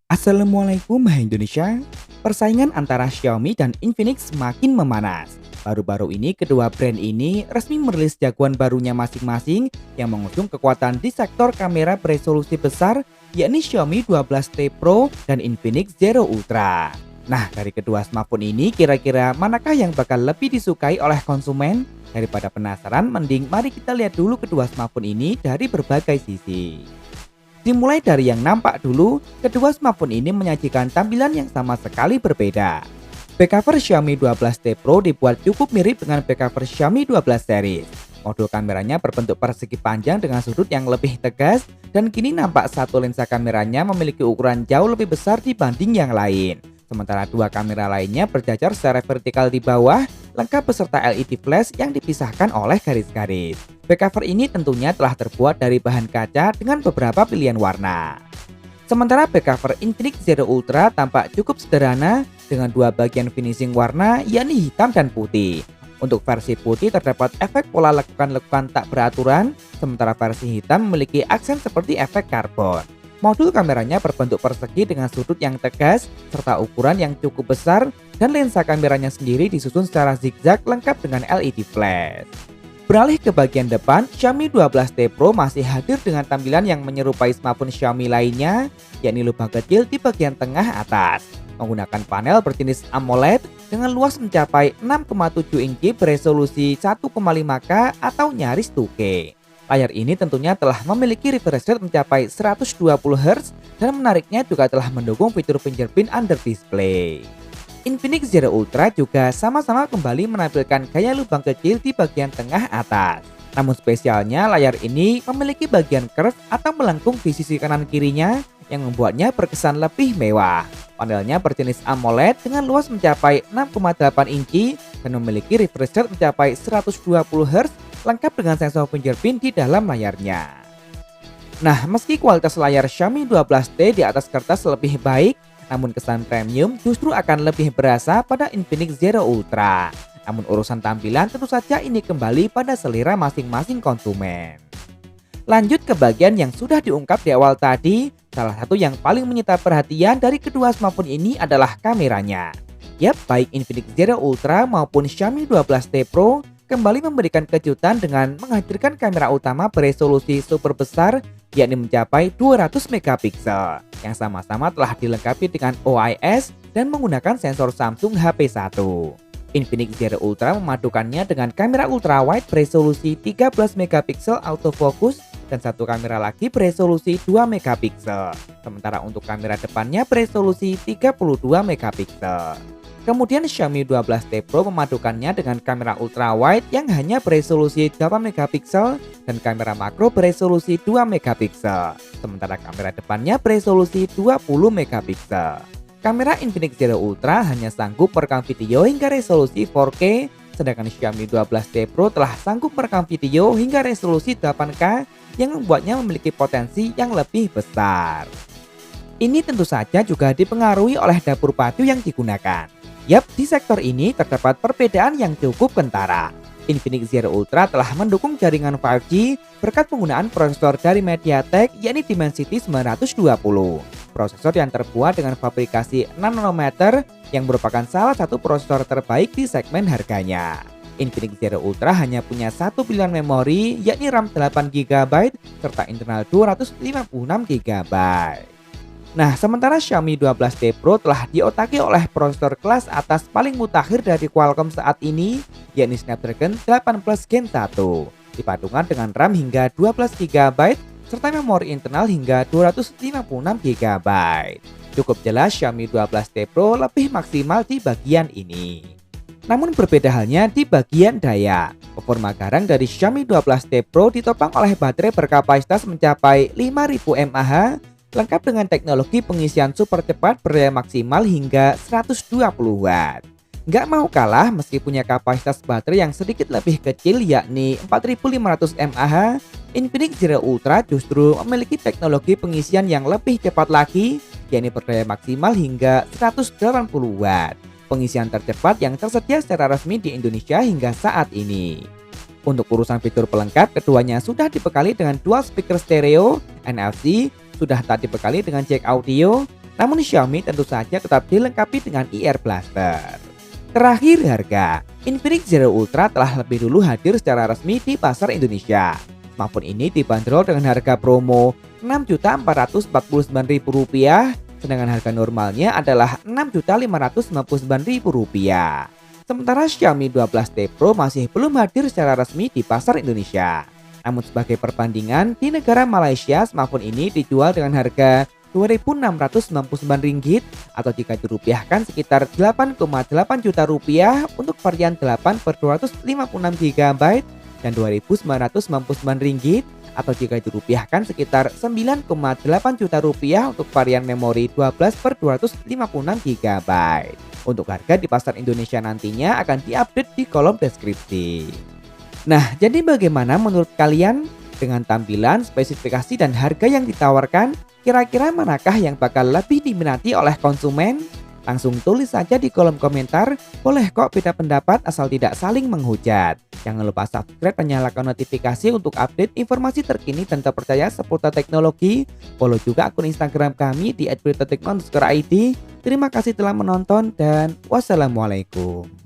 Assalamualaikum hai Indonesia. Persaingan antara Xiaomi dan Infinix semakin memanas. Baru-baru ini kedua brand ini resmi merilis jagoan barunya masing-masing yang mengusung kekuatan di sektor kamera beresolusi besar, yakni Xiaomi 12T Pro dan Infinix Zero Ultra. Nah, dari kedua smartphone ini kira-kira manakah yang bakal lebih disukai oleh konsumen? Daripada penasaran, mending mari kita lihat dulu kedua smartphone ini dari berbagai sisi. Dimulai dari yang nampak dulu, kedua smartphone ini menyajikan tampilan yang sama sekali berbeda. Back cover Xiaomi 12T Pro dibuat cukup mirip dengan back cover Xiaomi 12 series. Modul kameranya berbentuk persegi panjang dengan sudut yang lebih tegas, dan kini nampak satu lensa kameranya memiliki ukuran jauh lebih besar dibanding yang lain. Sementara dua kamera lainnya berjajar secara vertikal di bawah, lengkap beserta LED flash yang dipisahkan oleh garis-garis. Back cover ini tentunya telah terbuat dari bahan kaca dengan beberapa pilihan warna. Sementara back cover Infinix Zero Ultra tampak cukup sederhana dengan dua bagian finishing warna, yakni hitam dan putih. Untuk versi putih terdapat efek pola lekukan-lekukan tak beraturan, sementara versi hitam memiliki aksen seperti efek karbon. Modul kameranya berbentuk persegi dengan sudut yang tegas, serta ukuran yang cukup besar, dan lensa kameranya sendiri disusun secara zigzag lengkap dengan LED flash. Beralih ke bagian depan, Xiaomi 12T Pro masih hadir dengan tampilan yang menyerupai smartphone Xiaomi lainnya, yakni lubang kecil di bagian tengah atas. Menggunakan panel berjenis AMOLED dengan luas mencapai 6,7 inci beresolusi 1,5K atau nyaris 2K. Layar ini tentunya telah memiliki refresh rate mencapai 120 Hz dan menariknya juga telah mendukung fitur fingerprint under display. Infinix Zero Ultra juga sama-sama kembali menampilkan gaya lubang kecil di bagian tengah atas. Namun spesialnya layar ini memiliki bagian curve atau melengkung di sisi kanan kirinya yang membuatnya berkesan lebih mewah. Panelnya berjenis AMOLED dengan luas mencapai 6,8 inci dan memiliki refresh rate mencapai 120 Hz lengkap dengan sensor fingerprint di dalam layarnya. Nah, meski kualitas layar Xiaomi 12T di atas kertas lebih baik, namun kesan premium justru akan lebih berasa pada Infinix Zero Ultra. Namun urusan tampilan tentu saja ini kembali pada selera masing-masing konsumen. Lanjut ke bagian yang sudah diungkap di awal tadi, salah satu yang paling menyita perhatian dari kedua smartphone ini adalah kameranya. Yap, baik Infinix Zero Ultra maupun Xiaomi 12T Pro kembali memberikan kejutan dengan menghadirkan kamera utama beresolusi super besar, yakni mencapai 200 megapiksel yang sama-sama telah dilengkapi dengan OIS dan menggunakan sensor Samsung HP1. Infinix Zero Ultra memadukannya dengan kamera ultrawide beresolusi 13 megapiksel autofocus dan satu kamera lagi beresolusi 2 megapiksel. Sementara untuk kamera depannya beresolusi 32 megapiksel. Kemudian Xiaomi 12T Pro memadukannya dengan kamera ultrawide yang hanya beresolusi 8 megapiksel dan kamera makro beresolusi 2 megapiksel. Sementara kamera depannya beresolusi 20 megapiksel. Kamera Infinix Zero Ultra hanya sanggup merekam video hingga resolusi 4K, sedangkan Xiaomi 12T Pro telah sanggup merekam video hingga resolusi 8K yang membuatnya memiliki potensi yang lebih besar. Ini tentu saja juga dipengaruhi oleh dapur padu yang digunakan. Yap, di sektor ini terdapat perbedaan yang cukup kentara. Infinix Zero Ultra telah mendukung jaringan 5G berkat penggunaan prosesor dari MediaTek, yakni Dimensity 920. Prosesor yang terbuat dengan fabrikasi 6 nanometer yang merupakan salah satu prosesor terbaik di segmen harganya. Infinix Zero Ultra hanya punya satu pilihan memori, yakni RAM 8GB serta internal 256GB. Nah, sementara Xiaomi 12T Pro telah diotaki oleh prosesor kelas atas paling mutakhir dari Qualcomm saat ini, yakni Snapdragon 8 Plus Gen 1, dipadukan dengan RAM hingga 12GB serta memori internal hingga 256GB. Cukup jelas Xiaomi 12T Pro lebih maksimal di bagian ini. Namun berbeda halnya di bagian daya. Performa garang dari Xiaomi 12T Pro ditopang oleh baterai berkapasitas mencapai 5000 mAh, lengkap dengan teknologi pengisian super cepat berdaya maksimal hingga 120 Watt. Nggak mau kalah, meski punya kapasitas baterai yang sedikit lebih kecil yakni 4500 mAh, Infinix Zero Ultra justru memiliki teknologi pengisian yang lebih cepat lagi, yakni berdaya maksimal hingga 180 Watt. Pengisian tercepat yang tersedia secara resmi di Indonesia hingga saat ini. Untuk urusan fitur pelengkap, keduanya sudah dibekali dengan dual speaker stereo, NFC, sudah tak dibekali dengan jack audio, Namun Xiaomi tentu saja tetap dilengkapi dengan IR Blaster. Terakhir harga, Infinix Zero Ultra telah lebih dulu hadir secara resmi di pasar Indonesia. Smartphone ini dibanderol dengan harga promo Rp6.449.000, sedangkan harga normalnya adalah Rp6.599.000. Sementara Xiaomi 12T Pro masih belum hadir secara resmi di pasar Indonesia. Namun sebagai perbandingan, di negara Malaysia smartphone ini dijual dengan harga Rp2.699 atau jika dirupiahkan sekitar Rp8,8 juta untuk varian 8/256 GB dan Rp2.999 atau jika dirupiahkan sekitar Rp9,8 juta untuk varian memori 12/256 GB. Untuk harga di pasar Indonesia nantinya akan diupdate di kolom deskripsi. Nah, jadi bagaimana menurut kalian? Dengan tampilan, spesifikasi, dan harga yang ditawarkan, kira-kira manakah yang bakal lebih diminati oleh konsumen? Langsung tulis saja di kolom komentar, boleh kok beda pendapat asal tidak saling menghujat. Jangan lupa subscribe dan nyalakan notifikasi untuk update informasi terkini dan terpercaya seputar teknologi. Follow juga akun Instagram kami di @beritatekno_id. Terima kasih telah menonton dan wassalamualaikum.